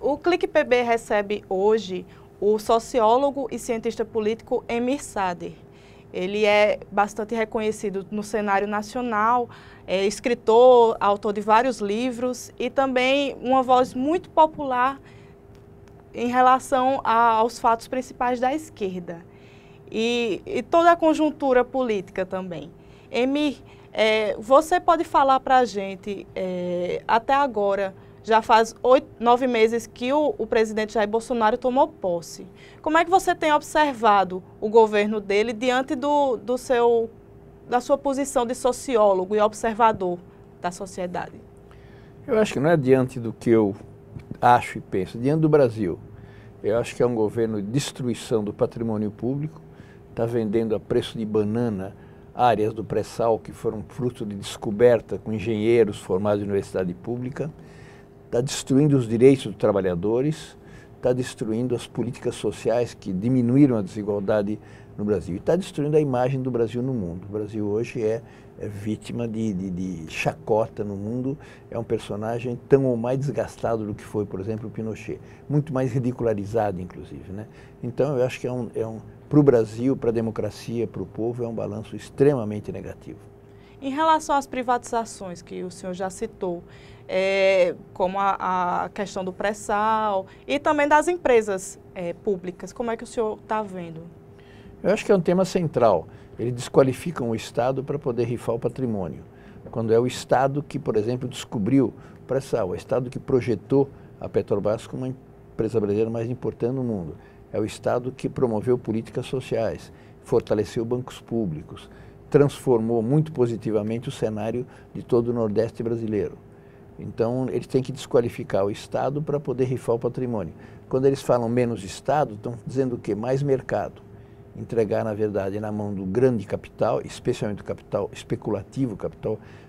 O Clique PB recebe hoje o sociólogo e cientista político Emir Sader. Ele é bastante reconhecido no cenário nacional, é escritor, autor de vários livros e também uma voz muito popular em relação aos fatos principais da esquerda e toda a conjuntura política também. Emir, você pode falar para a gente, até agora, já faz 9 meses que o presidente Jair Bolsonaro tomou posse. Como é que você tem observado o governo dele diante da sua posição de sociólogo e observador da sociedade? Eu acho que não é diante do que eu acho e penso, diante do Brasil. Eu acho que é um governo de destruição do patrimônio público, está vendendo a preço de banana áreas do pré-sal que foram fruto de descoberta com engenheiros formados em universidade pública, está destruindo os direitos dos trabalhadores, está destruindo as políticas sociais que diminuíram a desigualdade no Brasil e está destruindo a imagem do Brasil no mundo. O Brasil hoje é vítima de chacota no mundo, é um personagem tão ou mais desgastado do que foi, por exemplo, o Pinochet, muito mais ridicularizado, inclusive, né? Então, eu acho que para o Brasil, para a democracia, para o povo, é um balanço extremamente negativo. Em relação às privatizações que o senhor já citou, como a questão do pré-sal e também das empresas públicas, como é que o senhor está vendo? Eu acho que é um tema central. Eles desqualificam o Estado para poder rifar o patrimônio. Quando é o Estado que, por exemplo, descobriu o pré-sal, o Estado que projetou a Petrobras como a empresa brasileira mais importante no mundo. É o Estado que promoveu políticas sociais, fortaleceu bancos públicos, transformou muito positivamente o cenário de todo o Nordeste brasileiro. Então, eles têm que desqualificar o Estado para poder rifar o patrimônio. Quando eles falam menos Estado, estão dizendo o quê? Mais mercado. Entregar, na verdade, na mão do grande capital, especialmente o capital especulativo,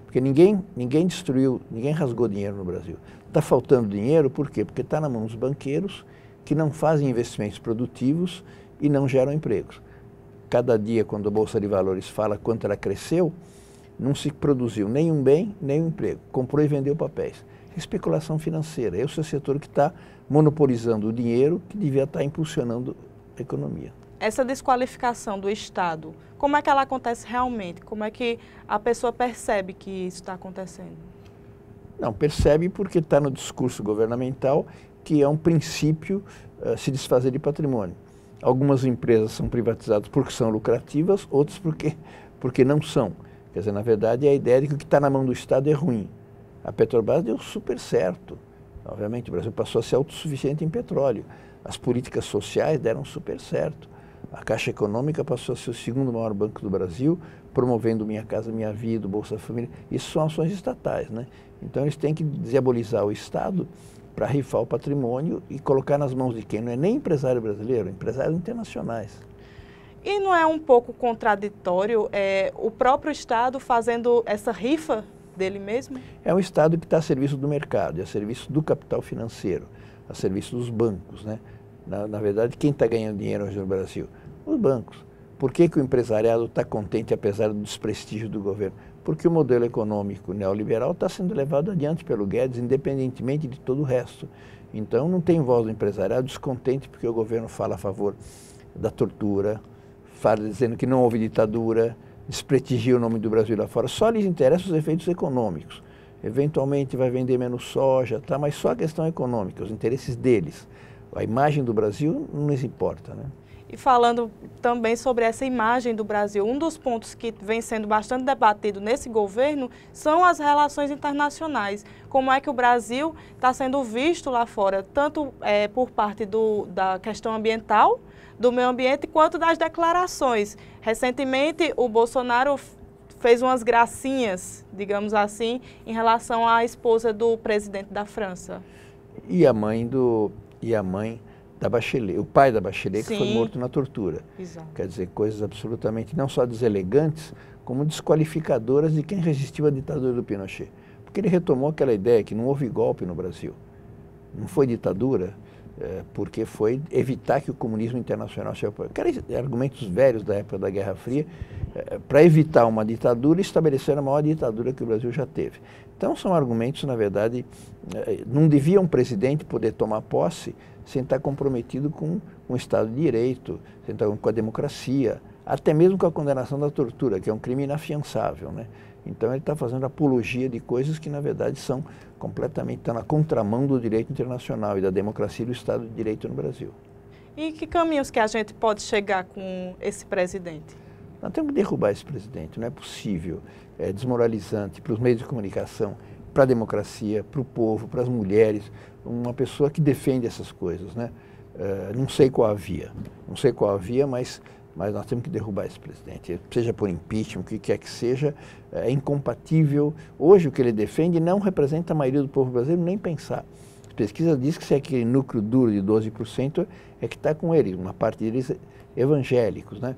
porque ninguém destruiu, ninguém rasgou dinheiro no Brasil. Está faltando dinheiro, por quê? Porque está na mão dos banqueiros que não fazem investimentos produtivos e não geram empregos. Cada dia, quando a Bolsa de Valores fala quanto ela cresceu, não se produziu nenhum bem, nenhum emprego. Comprou e vendeu papéis. Especulação financeira. Esse é o setor que está monopolizando o dinheiro que devia estar impulsionando a economia. Essa desqualificação do Estado, como é que ela acontece realmente? Como é que a pessoa percebe que isso está acontecendo? Não, percebe porque está no discurso governamental que é um princípio se desfazer de patrimônio. Algumas empresas são privatizadas porque são lucrativas, outras porque não são. Quer dizer, na verdade, é a ideia de que o que está na mão do Estado é ruim. A Petrobras deu super certo. Obviamente, o Brasil passou a ser autossuficiente em petróleo. As políticas sociais deram super certo. A Caixa Econômica passou a ser o segundo maior banco do Brasil, promovendo Minha Casa Minha Vida, Bolsa Família. Isso são ações estatais, né? Então, eles têm que diabolizar o Estado para rifar o patrimônio e colocar nas mãos de quem? Não é nem empresário brasileiro, é empresários internacionais. E não é um pouco contraditório o próprio Estado fazendo essa rifa dele mesmo? É um Estado que está a serviço do mercado, é a serviço do capital financeiro, a serviço dos bancos, né? Na verdade, quem está ganhando dinheiro hoje no Brasil? Os bancos. Por que o empresariado está contente apesar do desprestígio do governo? Porque o modelo econômico neoliberal está sendo levado adiante pelo Guedes, independentemente de todo o resto. Então, não tem voz do empresariado descontente porque o governo fala a favor da tortura, fala dizendo que não houve ditadura, desprestigia o nome do Brasil lá fora. Só lhes interessam os efeitos econômicos. Eventualmente vai vender menos soja, tá? Mas só a questão econômica, os interesses deles. A imagem do Brasil não lhes importa, né? E falando também sobre essa imagem do Brasil, um dos pontos que vem sendo bastante debatido nesse governo são as relações internacionais. Como é que o Brasil está sendo visto lá fora, tanto por parte da questão ambiental, do meio ambiente, quanto das declarações. Recentemente, o Bolsonaro fez umas gracinhas, digamos assim, em relação à esposa do presidente da França. E a mãe da Bachelet, o pai da Bachelet, Sim. Que foi morto na tortura. Exato. Quer dizer, coisas absolutamente não só deselegantes, como desqualificadoras de quem resistiu à ditadura do Pinochet. Porque ele retomou aquela ideia que não houve golpe no Brasil. Não foi ditadura. porque foi evitar que o comunismo internacional se apoie. Argumentos velhos da época da Guerra Fria, para evitar uma ditadura e estabelecer a maior ditadura que o Brasil já teve. Então são argumentos, na verdade, não devia um presidente poder tomar posse sem estar comprometido com o Estado de Direito, sem estar com a democracia, até mesmo com a condenação da tortura, que é um crime inafiançável, né? Então ele está fazendo apologia de coisas que, na verdade, estão na contramão do direito internacional e da democracia e do Estado de Direito no Brasil. E que caminhos que a gente pode chegar com esse presidente? Nós temos que derrubar esse presidente, não é possível. É desmoralizante para os meios de comunicação, para a democracia, para o povo, para as mulheres, uma pessoa que defende essas coisas, né? Não sei qual a via, mas nós temos que derrubar esse presidente, seja por impeachment, o que quer que seja, é incompatível. Hoje o que ele defende não representa a maioria do povo brasileiro, nem pensar. As pesquisas dizem que se é aquele núcleo duro de 12% é que está com ele, uma parte deles evangélicos, né?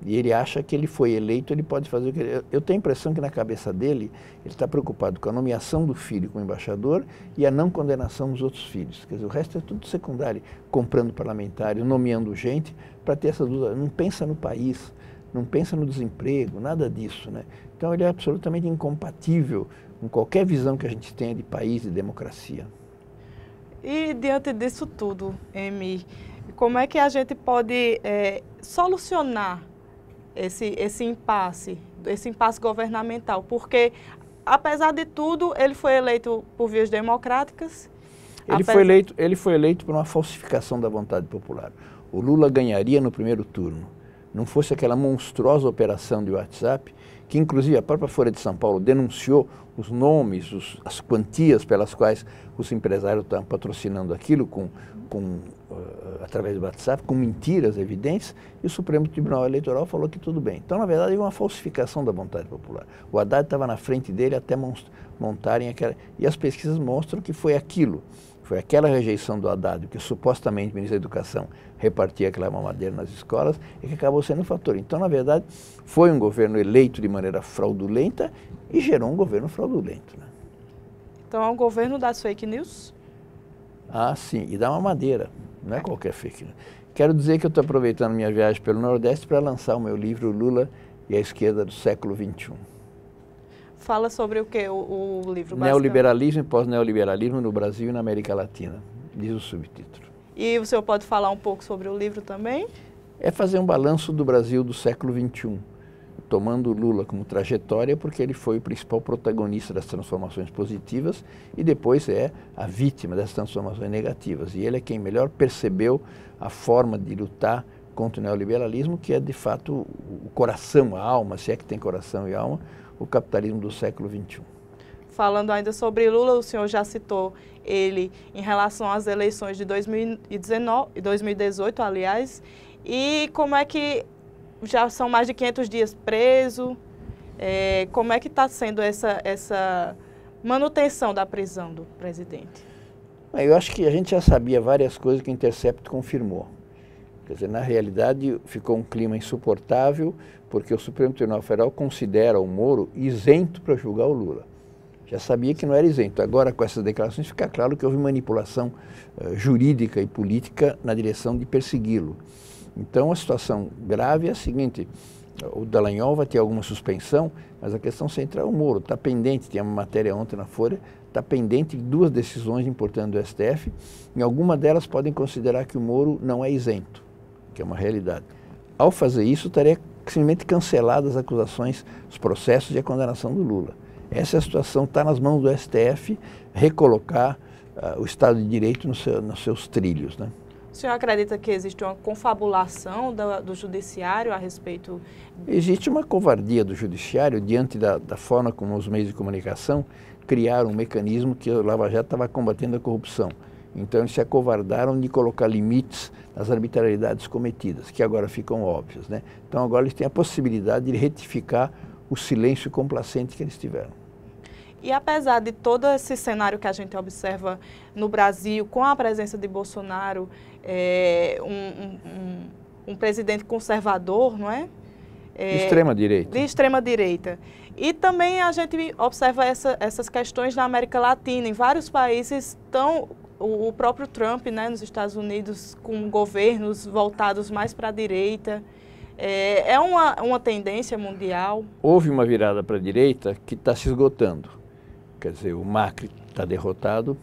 E ele acha que ele foi eleito, ele pode fazer o que ele... Eu tenho a impressão que na cabeça dele, ele está preocupado com a nomeação do filho como embaixador e a não condenação dos outros filhos. Quer dizer, o resto é tudo secundário, comprando parlamentares, nomeando gente, para ter essa dúvida. Não pensa no país, não pensa no desemprego, nada disso, né? Então ele é absolutamente incompatível com qualquer visão que a gente tenha de país e democracia. E diante disso tudo, Emi, como é que a gente pode solucionar esse impasse governamental? Porque, apesar de tudo, ele foi eleito por vias democráticas. Ele foi eleito por uma falsificação da vontade popular. O Lula ganharia no primeiro turno. Não fosse aquela monstruosa operação de WhatsApp, que inclusive a própria Folha de São Paulo denunciou os nomes, as quantias pelas quais os empresários estavam patrocinando aquilo através do WhatsApp, com mentiras evidentes, e o Supremo Tribunal Eleitoral falou que tudo bem. Então, na verdade, é uma falsificação da vontade popular. O Haddad estava na frente dele até montarem aquela... E as pesquisas mostram que foi aquilo, foi aquela rejeição do Haddad, que supostamente o ministro da Educação repartia aquela mamadeira nas escolas, e que acabou sendo um fator. Então, na verdade, foi um governo eleito de maneira fraudulenta e gerou um governo fraudulento, né? Então, é um governo das fake news? Ah, sim, e dá mamadeira, não é qualquer fake news. Quero dizer que eu estou aproveitando minha viagem pelo Nordeste para lançar o meu livro Lula e a Esquerda do Século XXI. Fala sobre o que o livro? Neoliberalismo e pós-neoliberalismo no Brasil e na América Latina, diz o subtítulo. E o senhor pode falar um pouco sobre o livro também? É fazer um balanço do Brasil do século XXI, tomando o Lula como trajetória, porque ele foi o principal protagonista das transformações positivas e depois é a vítima das transformações negativas. E ele é quem melhor percebeu a forma de lutar contra o neoliberalismo, que é de fato o coração, a alma, se é que tem coração e alma, o capitalismo do século XXI. Falando ainda sobre Lula, o senhor já citou ele em relação às eleições de 2018, aliás, e como é que já são mais de 500 dias preso, como é que está sendo essa manutenção da prisão do presidente? Eu acho que a gente já sabia várias coisas que o Intercept confirmou. Quer dizer, na realidade, ficou um clima insuportável, porque o Supremo Tribunal Federal considera o Moro isento para julgar o Lula. Já sabia que não era isento. Agora, com essas declarações, fica claro que houve manipulação jurídica e política na direção de persegui-lo. Então, a situação grave é a seguinte: o Dallagnol vai ter alguma suspensão, mas a questão central é o Moro. Está pendente, tinha uma matéria ontem na Folha, está pendente de duas decisões importantes do STF. Em alguma delas podem considerar que o Moro não é isento, que é uma realidade. Ao fazer isso, estaria simplesmente canceladas as acusações, os processos e a condenação do Lula. Essa é a situação, está nas mãos do STF recolocar o Estado de Direito nos seus trilhos, né? O senhor acredita que existe uma confabulação do judiciário a respeito? Existe uma covardia do judiciário diante da forma como os meios de comunicação criaram um mecanismo que o Lava Jato estava combatendo a corrupção. Então eles se acovardaram de colocar limites nas arbitrariedades cometidas, que agora ficam óbvias, né? Então agora eles têm a possibilidade de retificar o silêncio complacente que eles tiveram. E apesar de todo esse cenário que a gente observa no Brasil, com a presença de Bolsonaro, um presidente conservador, não é? De extrema-direita. De extrema-direita. E também a gente observa essas questões na América Latina. Em vários países estão o próprio Trump, né, nos Estados Unidos, com governos voltados mais para a direita. É uma tendência mundial? Houve uma virada para a direita que está se esgotando. Quer dizer, o Macri está derrotado,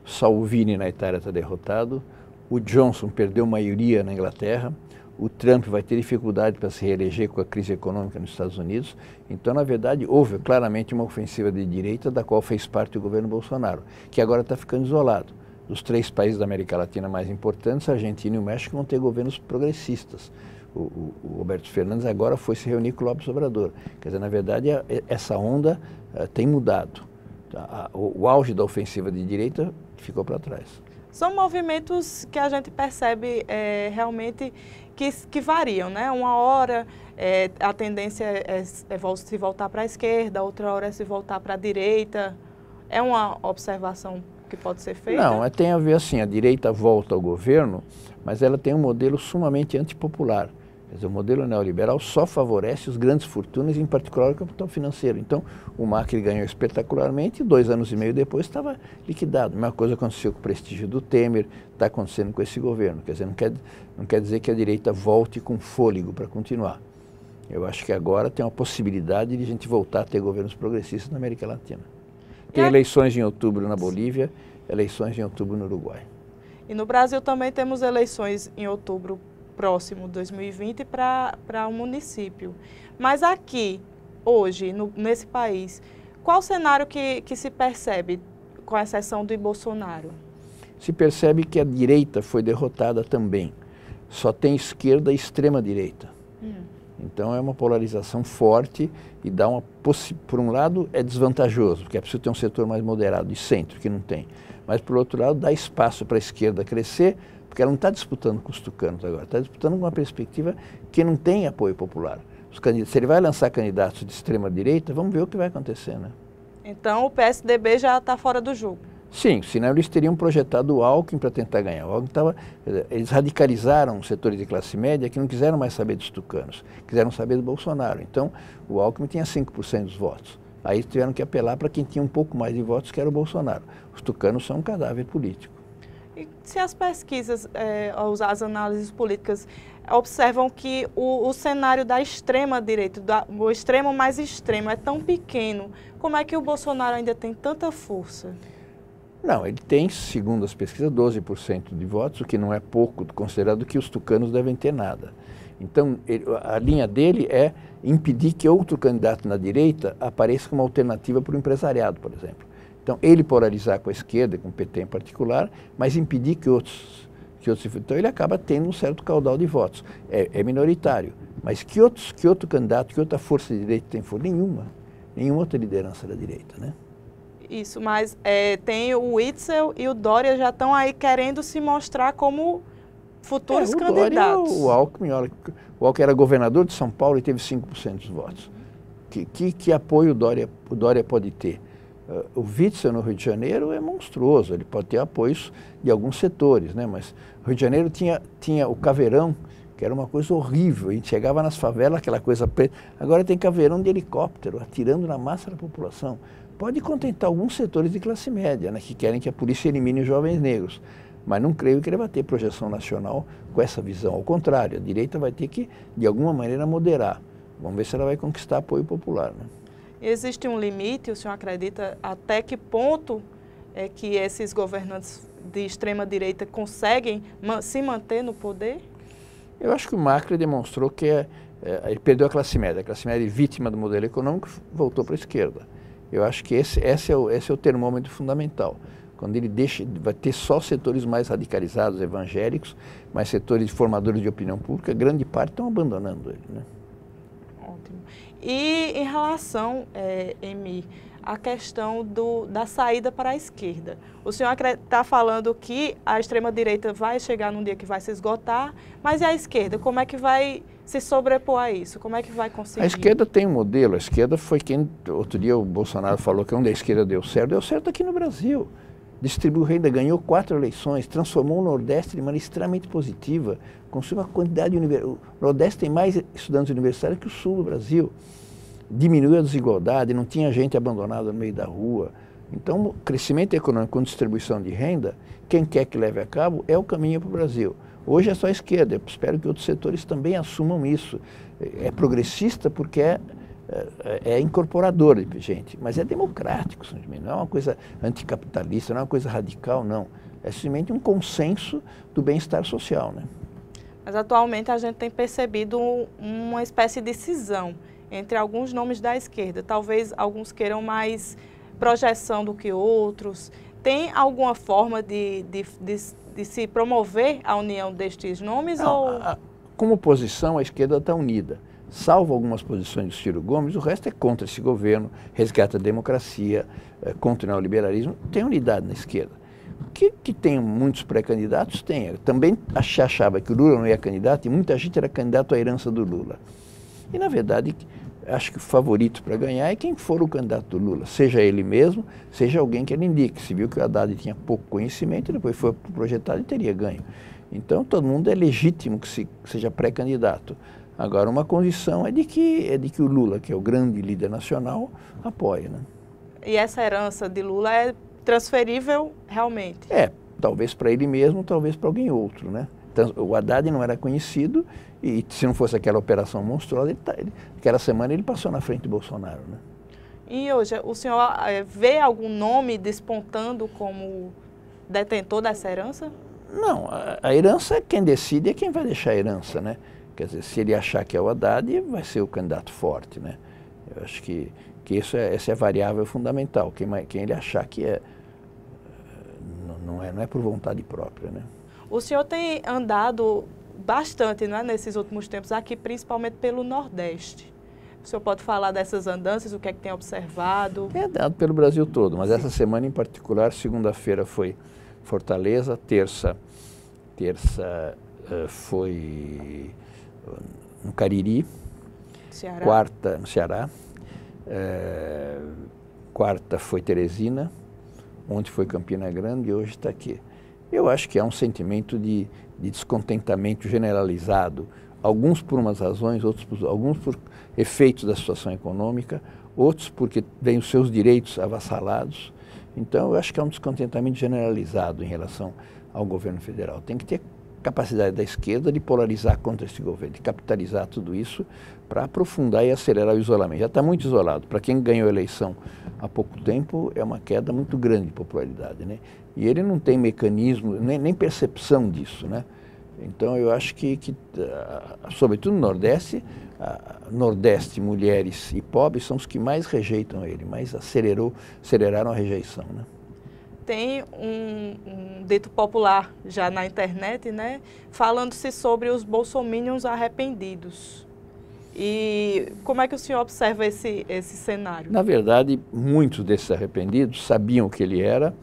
Salvini na Itália está derrotado, o Johnson perdeu maioria na Inglaterra, o Trump vai ter dificuldade para se reeleger com a crise econômica nos Estados Unidos. Então, na verdade, houve claramente uma ofensiva de direita da qual fez parte o governo Bolsonaro, que agora está ficando isolado. Dos 3 países da América Latina mais importantes, a Argentina e o México vão ter governos progressistas. O Roberto Fernandes agora foi se reunir com o López Obrador. Quer dizer, na verdade, essa onda tem mudado. O auge da ofensiva de direita ficou para trás. São movimentos que a gente percebe realmente que variam, né? Uma hora a tendência é se voltar para a esquerda, outra hora é se voltar para a direita. É uma observação que pode ser feita? Não, tem a ver assim, a direita volta ao governo, mas ela tem um modelo sumamente antipopular. Quer dizer, o modelo neoliberal só favorece os grandes fortunas, em particular o capital financeiro. Então, o Macri ganhou espetacularmente e 2 anos e meio depois estava liquidado. A mesma coisa aconteceu com o prestígio do Temer, está acontecendo com esse governo. Quer dizer, não quer dizer que a direita volte com fôlego para continuar. Eu acho que agora tem uma possibilidade de a gente voltar a ter governos progressistas na América Latina. Tem eleições em outubro na Bolívia, eleições em outubro no Uruguai. E no Brasil também temos eleições em outubro próximo, 2020, para o município. Mas aqui, hoje, nesse país, qual o cenário que se percebe, com exceção do Bolsonaro? Se percebe que a direita foi derrotada também. Só tem esquerda e extrema-direita. Então é uma polarização forte e dá por um lado é desvantajoso, porque é preciso ter um setor mais moderado, de centro, que não tem. Mas por outro lado dá espaço para a esquerda crescer, porque ela não está disputando com os tucanos agora, está disputando com uma perspectiva que não tem apoio popular. Se ele vai lançar candidatos de extrema-direita, vamos ver o que vai acontecer, né? Então o PSDB já está fora do jogo. Sim, senão eles teriam projetado o Alckmin para tentar ganhar. O Alckmin eles radicalizaram os setores de classe média que não quiseram mais saber dos tucanos, quiseram saber do Bolsonaro. Então, o Alckmin tinha 5% dos votos. Aí tiveram que apelar para quem tinha um pouco mais de votos, que era o Bolsonaro. Os tucanos são um cadáver político. E se as pesquisas, as análises políticas, observam que o cenário da extrema-direita, o extremo mais extremo, é tão pequeno, como é que o Bolsonaro ainda tem tanta força? Não, ele tem, segundo as pesquisas, 12% de votos, o que não é pouco, considerado que os tucanos devem ter nada. Então, a linha dele é impedir que outro candidato na direita apareça como alternativa para o empresariado, por exemplo. Então, ele polarizar com a esquerda, com o PT em particular, mas impedir que outros então ele acaba tendo um certo caudal de votos. É minoritário, mas que outro candidato, que outra força de direita tem força? Nenhuma outra liderança da direita, né? Isso, mas tem o Witzel e o Dória já estão aí querendo se mostrar como futuros candidatos. O Alckmin, olha, o Alckmin era governador de São Paulo e teve 5% dos votos. Que apoio o Dória pode ter? O Witzel no Rio de Janeiro é monstruoso, ele pode ter apoios de alguns setores, né? Mas o Rio de Janeiro tinha o caveirão, que era uma coisa horrível, a gente chegava nas favelas, aquela coisa preta. Agora tem caveirão de helicóptero, atirando na massa da população. Pode contentar alguns setores de classe média, né, que querem que a polícia elimine os jovens negros, mas não creio que ele vai ter projeção nacional com essa visão. Ao contrário, a direita vai ter que, de alguma maneira, moderar. Vamos ver se ela vai conquistar apoio popular, né? Existe um limite, o senhor acredita, até que ponto é que esses governantes de extrema-direita conseguem se manter no poder? Eu acho que o Macri demonstrou que ele perdeu a classe média vítima do modelo econômico, voltou para a esquerda. Eu acho que esse é o termômetro fundamental. Quando ele vai ter só setores mais radicalizados, evangélicos, mas setores de formadores de opinião pública, grande parte estão abandonando ele, né? Ótimo. E em relação, Emi, à questão da saída para a esquerda, o senhor está falando que a extrema-direita vai chegar num dia que vai se esgotar, mas e a esquerda, como é que vai se sobrepor a isso? Como é que vai conseguir? A esquerda tem um modelo, a esquerda foi quem, outro dia o Bolsonaro falou que onde a esquerda deu certo aqui no Brasil. Distribuiu renda, ganhou 4 eleições, transformou o Nordeste de maneira extremamente positiva, construiu uma quantidade de o Nordeste tem mais estudantes universitários que o Sul do Brasil. Diminuiu a desigualdade, não tinha gente abandonada no meio da rua, Então, o crescimento econômico com distribuição de renda, quem quer que leve a cabo, é o caminho para o Brasil. Hoje é só a esquerda, eu espero que outros setores também assumam isso. É progressista porque é incorporador de gente, mas é democrático, não é uma coisa anticapitalista, não é uma coisa radical, não. É simplesmente um consenso do bem-estar social, né? Mas atualmente a gente tem percebido uma espécie de cisão entre alguns nomes da esquerda. Talvez alguns queiram mais projeção do que outros. Tem alguma forma de se promover a união destes nomes? Não, como oposição, a esquerda está unida. Salvo algumas posições do Ciro Gomes, o resto é contra esse governo, resgata a democracia, contra o neoliberalismo. Tem unidade na esquerda. Que tem muitos pré-candidatos? Tem. Eu também achava que o Lula não ia candidato e muita gente era candidato à herança do Lula. E, na verdade, acho que o favorito para ganhar é quem for o candidato do Lula, seja ele mesmo, seja alguém que ele indique. Se viu que o Haddad tinha pouco conhecimento, depois foi projetado e teria ganho. Então, todo mundo é legítimo que seja pré-candidato. Agora, uma condição é de que o Lula, que é o grande líder nacional, apoie, né? E essa herança de Lula é transferível realmente? Talvez para ele mesmo, talvez para alguém outro, né? Então, o Haddad não era conhecido e se não fosse aquela operação monstruosa, aquela semana ele passou na frente do Bolsonaro, né? E hoje, o senhor vê algum nome despontando como detentor dessa herança? Não, a herança, quem decide é quem vai deixar a herança, né? Quer dizer, se ele achar que é o Haddad, vai ser o candidato forte, né? Eu acho que essa é a variável fundamental. Quem ele achar que é, não é por vontade própria, né? O senhor tem andado bastante, né, nesses últimos tempos aqui, principalmente pelo Nordeste. O senhor pode falar dessas andanças, o que é que tem observado? É andado pelo Brasil todo, mas essa semana em particular, segunda-feira foi Fortaleza, terça foi no Cariri, Ceará. Quarta no Ceará, quarta foi Teresina, ontem foi Campina Grande e hoje está aqui. Eu acho que há um sentimento de descontentamento generalizado, alguns por umas razões, alguns por efeitos da situação econômica, outros porque têm os seus direitos avassalados. Então, eu acho que há um descontentamento generalizado em relação ao governo federal. Tem que ter capacidade da esquerda de polarizar contra esse governo, de capitalizar tudo isso para aprofundar e acelerar o isolamento. Já está muito isolado. Para quem ganhou a eleição há pouco tempo, é uma queda muito grande de popularidade, né? E ele não tem mecanismo, nem percepção disso, né? Então, eu acho que sobretudo no Nordeste, mulheres e pobres são os que mais rejeitam ele, mais aceleraram a rejeição, né? Tem um dito popular já na internet, né, falando-se sobre os bolsominions arrependidos. E como é que o senhor observa esse cenário? Na verdade, muitos desses arrependidos sabiam o que ele era,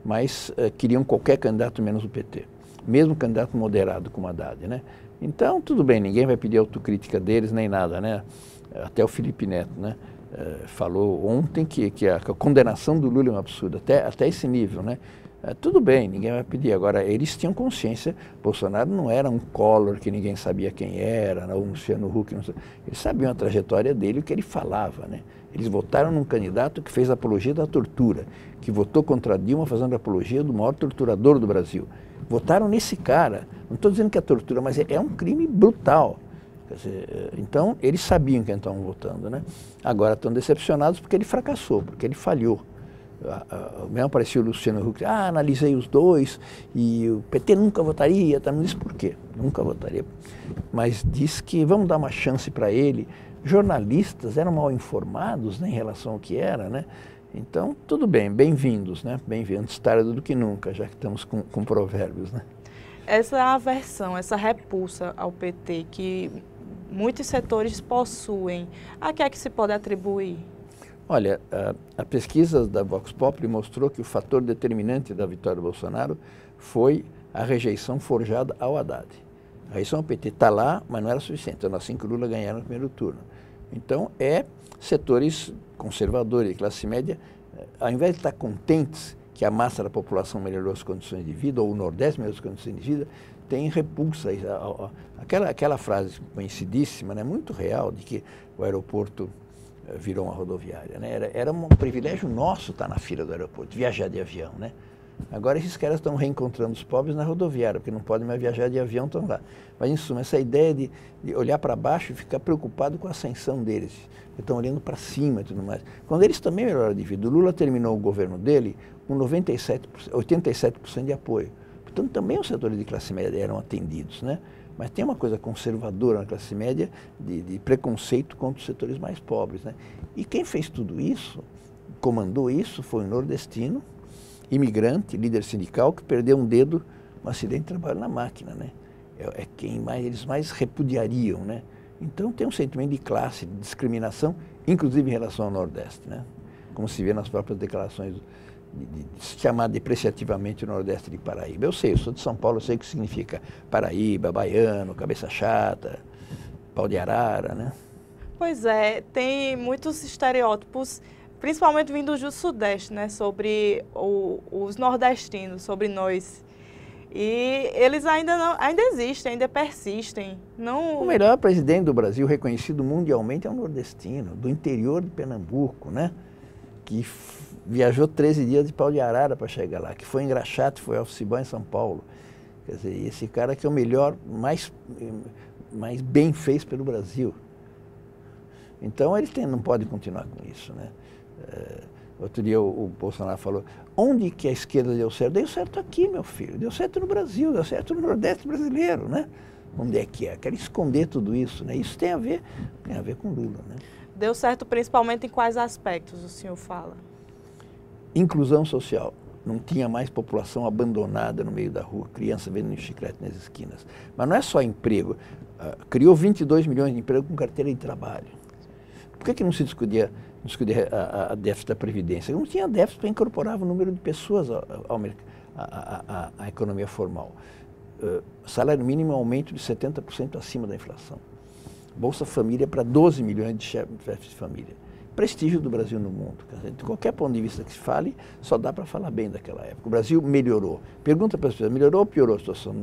mas queriam qualquer candidato menos o PT. Mesmo candidato moderado como Haddad, né? Então, tudo bem, ninguém vai pedir autocrítica deles nem nada, né? Até o Felipe Neto, né? Falou ontem que a condenação do Lula é um absurdo, até esse nível, né? Tudo bem, ninguém vai pedir. Agora, eles tinham consciência, Bolsonaro não era um Collor que ninguém sabia quem era, ou um Luciano Huck, eles sabiam a trajetória dele, o que ele falava, né? Eles votaram num candidato que fez apologia da tortura, que votou contra Dilma fazendo apologia do maior torturador do Brasil. Votaram nesse cara. Não estou dizendo que é tortura, mas é um crime brutal. Quer dizer, então, eles sabiam quem estavam votando, né? Agora estão decepcionados porque ele fracassou, porque ele falhou. Mesmo apareceu o Luciano Huck, analisei os dois e o PT nunca votaria, não disse por quê, nunca votaria. Mas diz que vamos dar uma chance para ele. Jornalistas eram mal informados, né, em relação ao que era, né? Então, tudo bem, bem-vindos, né? Bem-vindos, tarde do que nunca, já que estamos com provérbios, né? Essa aversão, essa repulsa ao PT que muitos setores possuem, a que é que se pode atribuir? Olha, a pesquisa da Vox Populi mostrou que o fator determinante da vitória do Bolsonaro foi a rejeição forjada ao Haddad. A rejeição ao PT está lá, mas não era suficiente. Então, assim que o Lula ganhar no primeiro turno. Então, setores conservadores e classe média, ao invés de estar contentes que a massa da população melhorou as condições de vida, ou o Nordeste melhorou as condições de vida, tem repulsa. Aquela frase conhecidíssima, né, muito real, de que o aeroporto virou uma rodoviária, né? Era um privilégio nosso estar na fila do aeroporto, viajar de avião, né? Agora esses caras estão reencontrando os pobres na rodoviária, porque não podem mais viajar de avião, estão lá. Mas, em suma, essa ideia de olhar para baixo e ficar preocupado com a ascensão deles, que estão olhando para cima e tudo mais. Quando eles também melhoraram de vida, o Lula terminou o governo dele com 87% de apoio. Portanto, também os setores de classe média eram atendidos, né? Mas tem uma coisa conservadora na classe média de preconceito contra os setores mais pobres, né? E quem fez tudo isso, comandou isso, foi um nordestino, imigrante, líder sindical, que perdeu um dedo no acidente de trabalho na máquina, né? É quem eles mais repudiariam, né? Então tem um sentimento de classe, de discriminação, inclusive em relação ao Nordeste, né? Como se vê nas próprias declarações de chamar depreciativamente o Nordeste de Paraíba. Eu sei, eu sou de São Paulo, eu sei o que significa Paraíba, baiano, cabeça chata, pau de arara, né? Pois é, tem muitos estereótipos, principalmente vindos do Sudeste, né, sobre os nordestinos, sobre nós. E eles ainda existem, ainda persistem. Não... O melhor presidente do Brasil, reconhecido mundialmente, é um nordestino, do interior de Pernambuco, né? Que viajou 13 dias de pau de arara para chegar lá, que foi em Graxate, foi ao Cibã, em São Paulo. Quer dizer, esse cara que é o melhor, mais bem fez pelo Brasil. Então, eles não podem continuar com isso, né? Outro dia o Bolsonaro falou, onde que a esquerda deu certo? Deu certo aqui, meu filho, deu certo no Brasil, deu certo no Nordeste brasileiro, né? Onde é que é? Quer esconder tudo isso, né? Isso tem a ver com Lula, né? Deu certo principalmente em quais aspectos o senhor fala? Inclusão social. Não tinha mais população abandonada no meio da rua, criança vendendo chiclete nas esquinas. Mas não é só emprego. Criou 22 milhões de empregos com carteira de trabalho. Por que não se discutia a déficit da Previdência? Não tinha déficit para incorporar o número de pessoas à economia formal. Salário mínimo aumento de 70% acima da inflação. Bolsa Família para 12 milhões de chefes de família. Prestígio do Brasil no mundo. De qualquer ponto de vista que se fale, só dá para falar bem daquela época. O Brasil melhorou. Pergunta para as pessoas, melhorou ou piorou a situação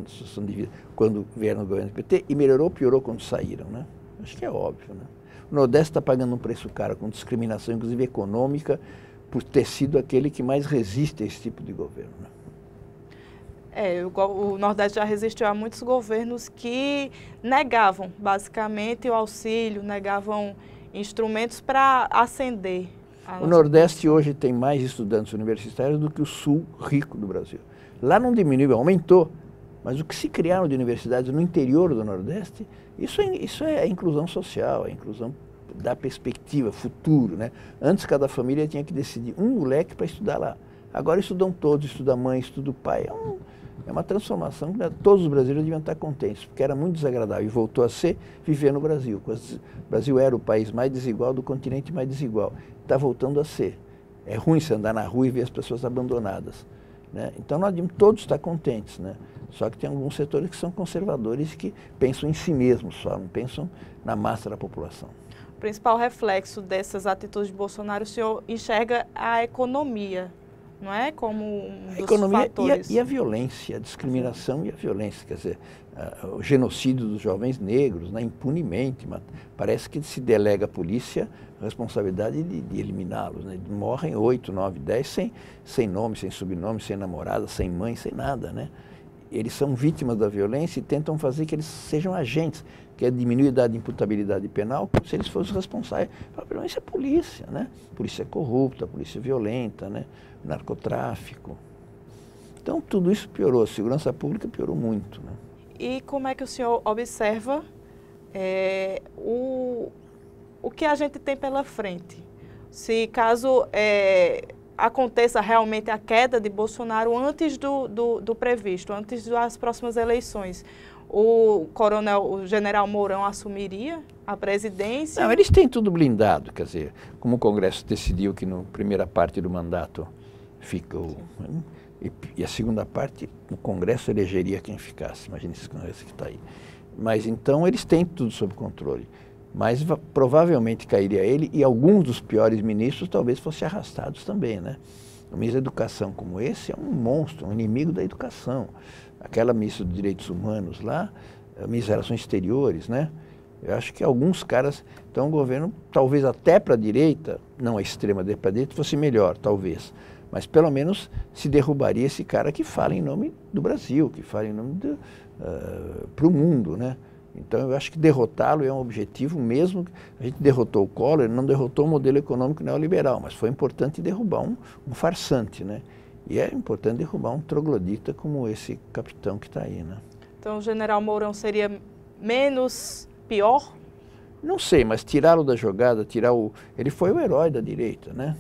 de vida quando vieram no governo do PT? E melhorou ou piorou quando saíram, né? Acho que é óbvio, né? O Nordeste está pagando um preço caro, com discriminação, inclusive econômica, por ter sido aquele que mais resiste a esse tipo de governo, né? O Nordeste já resistiu a muitos governos que negavam, basicamente, o auxílio, negavam instrumentos para ascender. O Nordeste hoje tem mais estudantes universitários do que o Sul rico do Brasil. Lá não diminuiu, aumentou. Mas o que se criaram de universidades no interior do Nordeste, isso é a inclusão social, a inclusão da perspectiva, futuro, né? Antes cada família tinha que decidir um moleque para estudar lá. Agora estudam todos, estuda a mãe, estuda o pai. É uma transformação que todos os brasileiros deviam estar contentes, porque era muito desagradável e voltou a ser viver no Brasil. O Brasil era o país mais desigual do continente mais desigual. Está voltando a ser. É ruim você andar na rua e ver as pessoas abandonadas, né? Então nós devíamos todos estar contentes, né? Só que tem alguns setores que são conservadores e que pensam em si mesmos só, não pensam na massa da população. O principal reflexo dessas atitudes de Bolsonaro, o senhor enxerga a economia, não é? Como um dos fatores. E a violência, a discriminação e a violência. Quer dizer, o genocídio dos jovens negros, né, impunemente. Parece que se delega à polícia a responsabilidade de eliminá-los, né? Morrem 8, 9, 10 sem nome, sem sobrenome, sem namorada, sem mãe, sem nada, né? Eles são vítimas da violência e tentam fazer que eles sejam agentes, que é diminuir a idade de imputabilidade penal, como se eles fossem responsáveis. Pelo menos é polícia, né? Polícia corrupta, polícia violenta, né? Narcotráfico. Então, tudo isso piorou. A segurança pública piorou muito, né? E como é que o senhor observa o que a gente tem pela frente? Se caso aconteça realmente a queda de Bolsonaro antes do previsto, antes das próximas eleições, o general Mourão assumiria a presidência? Não, eles têm tudo blindado, quer dizer, como o Congresso decidiu que na primeira parte do mandato ficou, e a segunda parte o Congresso elegeria quem ficasse, imagina esse Congresso que está aí. Mas então eles têm tudo sob controle. Mas provavelmente cairia ele e alguns dos piores ministros talvez fossem arrastados também, né? O ministro da Educação como esse é um monstro, um inimigo da educação. Aquela ministra dos Direitos Humanos lá, a ministra das Relações Exteriores, né? Eu acho que alguns caras, então o governo, talvez até para a direita, não a extrema para a direita, fosse melhor, talvez. Mas pelo menos se derrubaria esse cara que fala em nome do Brasil, que fala em nome para o mundo, né? Então eu acho que derrotá-lo é um objetivo mesmo. A gente derrotou o Collor, ele não derrotou o modelo econômico neoliberal, mas foi importante derrubar um farsante, né? E é importante derrubar um troglodita como esse capitão que está aí, né? Então o general Mourão seria menos pior? Não sei, mas tirá-lo da jogada, ele foi o herói da direita, né?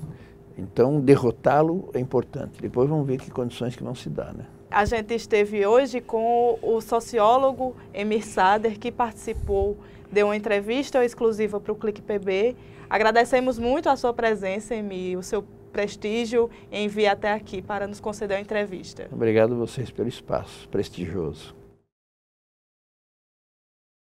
Então derrotá-lo é importante. Depois vamos ver que condições que vão se dar, né? A gente esteve hoje com o sociólogo Emir Sader, que participou, deu uma entrevista exclusiva para o Clique PB. Agradecemos muito a sua presença, Emir, o seu prestígio em vir até aqui para nos conceder a entrevista. Obrigado a vocês pelo espaço prestigioso.